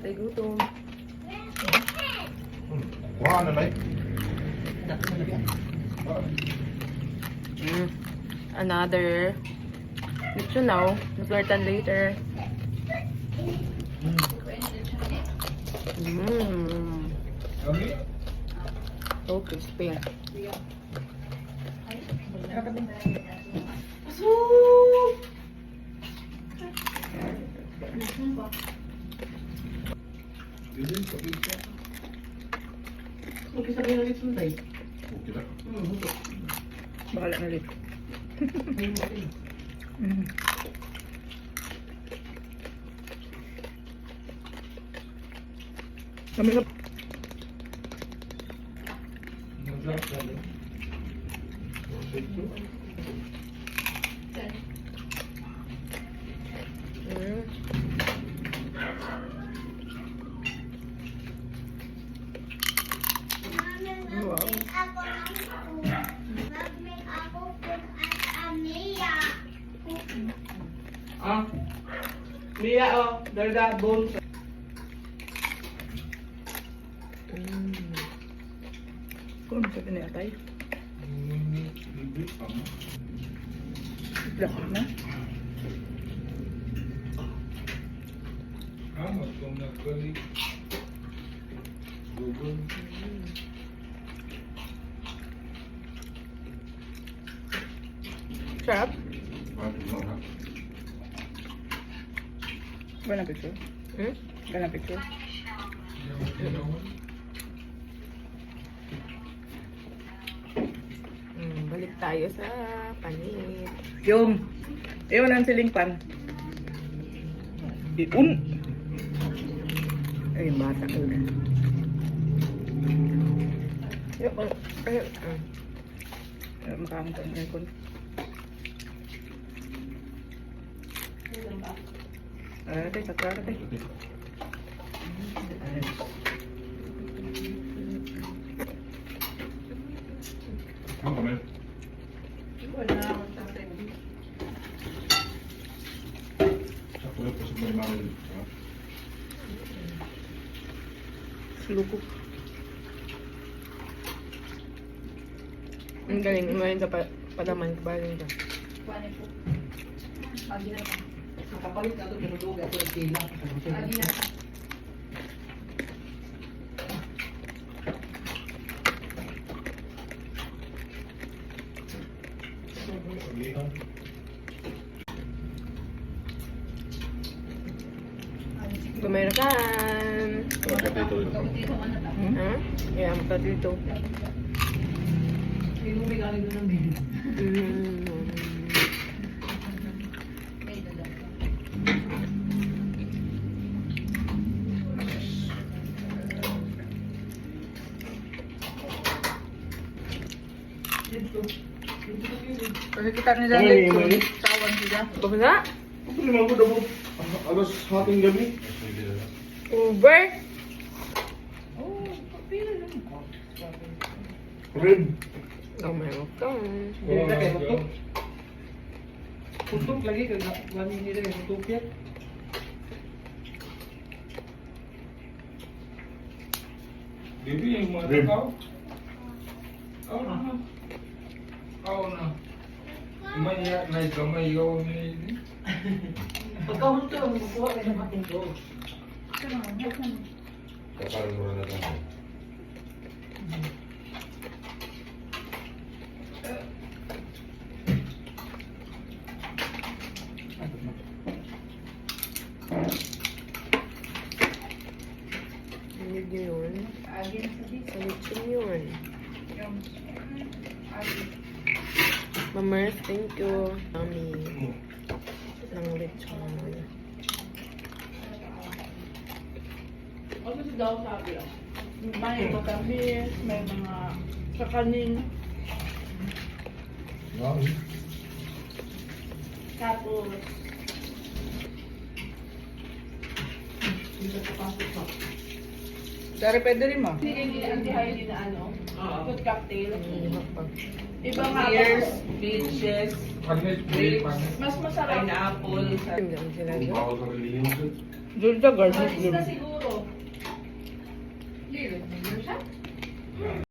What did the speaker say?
Tay gutom. Wah, ano na Another. Let you know. Maswertan later. So crispy. Okay, sabihin ulit yung tayo. Okay na. Bakala na ulit. Kami na. Wow. Ah, Mia, oh, darda, bones. Kung sa pinatay. Lakot na. Sarap. Gana picture? Gana picture? Balik tayo sa panit. Yung ewan ang siling pan. Iun. Ay, bata ko na. Yung, makamang ka ng aircon. Tay, sakra ka, tay. Ang kami. Ako yung pasok na namin. Luko. Ang galing naman sa palaman ka ba rin ka? Nakapalit na ito, pinuluga ito, nagkila. Gumerakan! Ha? Yeah, magkatito. Pinumig ka rin doon ng bili. Kasi kita nila Ano yung like, imay? tawan sila. Basta? Ako naman ko daw. Alas hating gabi. Uber? Red. Oh my God. Hindi na kayo, tutok. Tutok lagi, kagawin nila yung tutok yan. Bibi yung mga Rib. takaw. Oo na. Oo na. Maya na gamay yaw ni. Pagkahunto, magkuha kayo ng ating doon. Kakaroon mo na lang. Hindi yun. Salitsin yun. Mamers, thank you. Mami. Ng lechon. Ano si daw sabi ah? May matamis, may mga kakanin, Wow. tapos Dari pwede rin mo. hindi anti-hygiene na ano, food cocktail. Iba nga Beers, ba? peaches, Panis, grapes, panis. Mas masarap. pineapple, Sila Ang bawal sa reliyon. Doon sa garlic. Alis na siguro. Hindi, siya.